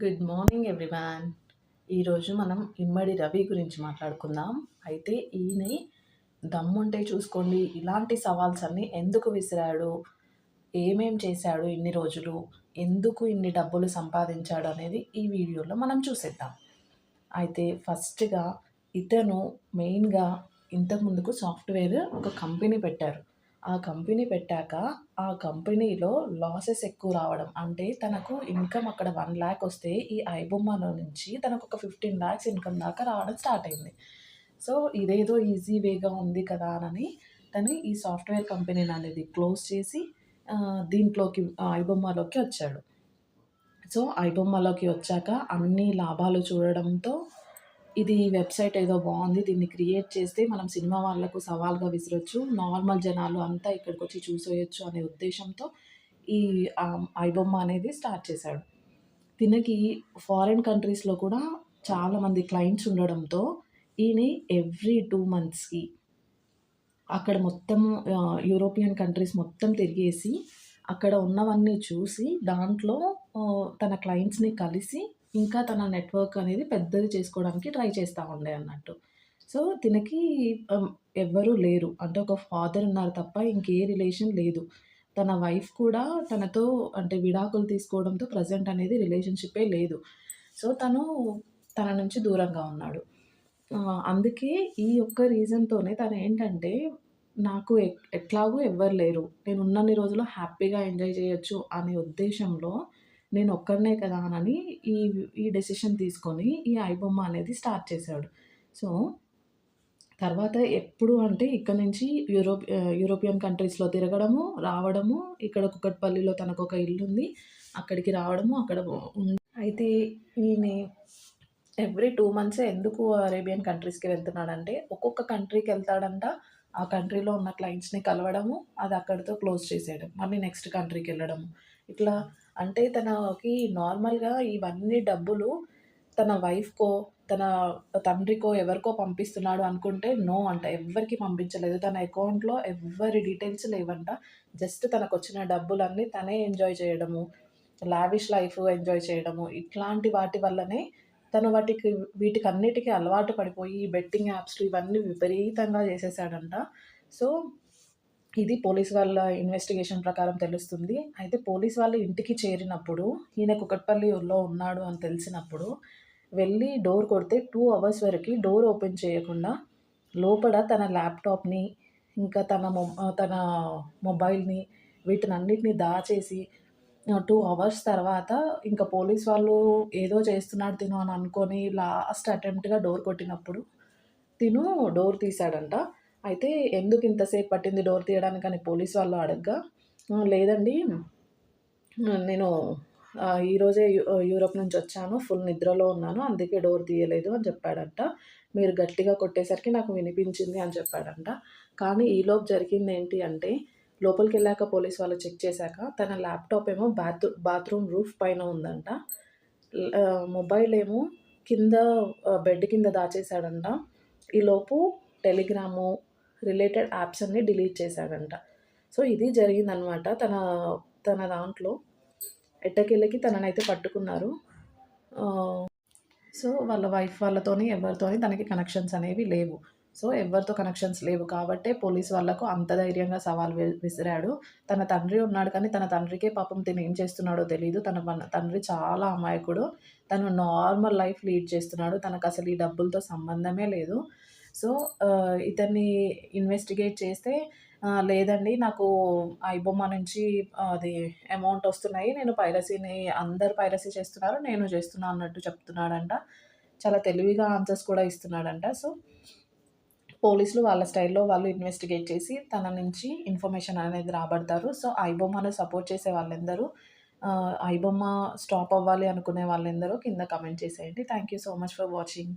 Good morning everyone. ఈరోజు మనం ఇమ్మడి రవి గురించి మాట్లాడుకుందాం. అయితే ఈయన దమ్ముంటే చూసుకోండి, ఇలాంటి సవాల్స్ అన్నీ ఎందుకు విసిరాడు, ఏమేం చేశాడు ఇన్ని రోజులు, ఎందుకు ఇన్ని డబ్బులు సంపాదించాడు అనేది ఈ వీడియోలో మనం చూసేద్దాం. అయితే ఫస్ట్గా ఇతను మెయిన్గా ఇంతకుముందుకు సాఫ్ట్వేర్ ఒక కంపెనీ పెట్టారు. ఆ కంపెనీ పెట్టాక ఆ కంపెనీలో లాసెస్ ఎక్కువ రావడం, అంటే తనకు ఇన్కమ్ అక్కడ 1,00,000 వస్తే ఈ ఐబొమ్మలో నుంచి తనకు ఒక 15,00,000 ఇన్కమ్ దాకా రావడం స్టార్ట్ అయింది. సో ఇదేదో ఈజీ వేగా ఉంది కదా అని తను ఈ సాఫ్ట్వేర్ కంపెనీని అనేది క్లోజ్ చేసి దీంట్లోకి ఐబొమ్మలోకి వచ్చాడు. సో ఐబొమ్మలోకి వచ్చాక అన్ని లాభాలు చూడడంతో ఇది వెబ్సైట్ ఏదో బాగుంది, దీన్ని క్రియేట్ చేస్తే మనం సినిమా వాళ్ళకు సవాల్గా విసిరొచ్చు, నార్మల్ జనాలు అంతా ఇక్కడికి వచ్చి చూసేయచ్చు అనే ఉద్దేశంతో ఈ ఐబొమ్మ అనేది స్టార్ట్ చేశాడు. దీనికి ఫారిన్ కంట్రీస్లో కూడా చాలామంది క్లయింట్స్ ఉండడంతో ఈయన ఎవ్రీ 2 మంత్స్కి అక్కడ మొత్తం యూరోపియన్ కంట్రీస్ మొత్తం తిరిగేసి అక్కడ ఉన్నవన్నీ చూసి దాంట్లో తన క్లయింట్స్ని కలిసి ఇంకా తన నెట్వర్క్ అనేది పెద్దది చేసుకోవడానికి ట్రై చేస్తూ ఉండే అన్నట్టు. సో తినకి ఎవ్వరూ లేరు, అంటే ఒక ఫాదర్ ఉన్నారు తప్ప ఇంకే రిలేషన్ లేదు. తన వైఫ్ కూడా తనతో అంటే విడాకులు తీసుకోవడంతో ప్రజెంట్ అనేది రిలేషన్షిప్పే లేదు. సో తన నుంచి దూరంగా ఉన్నాడు. అందుకే ఈ ఒక్క రీజన్‌తోనే తనేంటంటే, నాకు ఎట్లాగో ఎవ్వరు లేరు, నేను ఉన్నన్ని రోజులు హ్యాపీగా ఎంజాయ్ చేయొచ్చు అనే ఉద్దేశంలో నేను ఒక్కడినే కదా అని ఈ ఈ డెసిషన్ తీసుకొని ఈ ఐబొమ్మ అనేది స్టార్ట్ చేశాడు. సో తర్వాత ఎప్పుడు అంటే ఇక్కడి నుంచి యూరోపియన్ కంట్రీస్‌లో తిరగడము, రావడము, ఇక్కడ కూకట్పల్లిలో తనకొక ఇల్లుంది, అక్కడికి రావడము, అక్కడ అయితే ఈయన ఎవ్రీ 2 మంత్సే ఎందుకు అరేబియన్ కంట్రీస్‌కి వెళ్తున్నాడంటే, ఒక్కొక్క కంట్రీకి వెళ్తాడంట. ఆ కంట్రీలో ఉన్న క్లయింట్స్‌ని కలవడము, అది అక్కడితో క్లోజ్ చేసేయడం, మళ్ళీ నెక్స్ట్ కంట్రీకి వెళ్ళడము. ఇట్లా అంటే తనకి నార్మల్‌గా ఇవన్నీ డబ్బులు తన వైఫ్‌కో, తన తండ్రికో, ఎవరికో పంపిస్తున్నాడు అనుకుంటే నో అంట. ఎవ్వరికీ పంపించలేదు. తన అకౌంట్‌లో ఎవ్వరి డీటెయిల్స్ లేవంట. జస్ట్ తనకొచ్చిన డబ్బులన్నీ తనే ఎంజాయ్ చేయడము, లావిష్ లైఫ్ ఎంజాయ్ చేయడము, ఇట్లాంటి వాటి వల్లనే తను వీటికన్నిటికి అలవాటు పడిపోయి బెట్టింగ్ యాప్స్ ఇవన్నీ విపరీతంగా చేసేసాడంట. సో ఇది పోలీస్ వాళ్ళ ఇన్వెస్టిగేషన్ ప్రకారం తెలుస్తుంది. అయితే పోలీస్ వాళ్ళు ఇంటికి చేరినప్పుడు ఈయన కూకట్పల్లిలో ఉన్నాడు అని తెలిసినప్పుడు వెళ్ళి డోర్ కొడితే 2 అవర్స్ వరకి డోర్ ఓపెన్ చేయకుండా లోపల తన ల్యాప్‌టాప్‌ని, ఇంకా తన మొబైల్‌ని వీటినన్నిటిని దాచేసి 2 అవర్స్ తర్వాత ఇంకా పోలీస్ వాళ్ళు ఏదో చేస్తున్నాడు తిను అని అనుకోని లాస్ట్ అటెంప్ట్‌గా డోర్ కొట్టినప్పుడు తిను డోర్ తీశాడంట. అయితే ఎందుకు ఇంతసేపు పట్టింది డోర్ తీయడానికని పోలీస్ వాళ్ళు అడగ్గా, లేదండి నేను ఈరోజే యూరోప్ నుంచి వచ్చాను, ఫుల్ నిద్రలో ఉన్నాను, అందుకే డోర్ తీయలేదు అని చెప్పాడంట. మీరు గట్టిగా కొట్టేసరికి నాకు వినిపించింది అని చెప్పాడంట. కానీ ఈలోపు జరిగిందేంటి అంటే, లోపలికెళ్ళాక పోలీస్ వాళ్ళు చెక్ చేశాక తన ల్యాప్‌టాప్ ఏమో బాత్రూమ్ రూఫ్ పైన ఉందంట. మొబైల్ ఏమో కింద బెడ్ కింద దాచేసాడంట. ఈలోపు టెలిగ్రాము, రిలేటెడ్ యాప్స్ అన్నీ డిలీట్ చేశాడంట. సో ఇది జరిగిందనమాట. తన దాంట్లో ఎట్టకేలకి తననైతే పట్టుకున్నారు. సో వాళ్ళ వైఫ్ వాళ్ళతోని ఎవరితోని తనకి కనెక్షన్స్ అనేవి లేవు. సో ఎవరితో కనెక్షన్స్ లేవు కాబట్టే పోలీస్ వాళ్ళకు అంత ధైర్యంగా సవాల్ విసిరాడు. తన తండ్రి ఉన్నాడు కానీ తన తండ్రికే పాపం తిను ఏం చేస్తున్నాడో తెలీదు. తన తండ్రి చాలా అమాయకుడు. తను నార్మల్ లైఫ్ లీడ్ చేస్తున్నాడు. తనకసలు ఈ డబ్బులతో సంబంధమే లేదు. సో ఇతన్ని ఇన్వెస్టిగేట్ చేస్తే లేదండి నాకు ఐబొమ్మ నుంచి అది అమౌంట్ వస్తున్నాయి, నేను అందరు పైరసీ చేస్తున్నారు, నేను చేస్తున్నా అన్నట్టు చెప్తున్నాడంట. చాలా తెలివిగా ఆన్సర్స్ కూడా ఇస్తున్నాడంట. సో పోలీసులు వాళ్ళ స్టైల్‌లో వాళ్ళు ఇన్వెస్టిగేట్ చేసి తన నుంచి ఇన్ఫర్మేషన్ అనేది రాబడతారు. సో ఐబొమ్మను సపోర్ట్ చేసే వాళ్ళందరూ, ఐబొమ్మ స్టాప్ అవ్వాలి అనుకునే వాళ్ళందరూ కింద కామెంట్ చేసేయండి. Thank you so much for watching.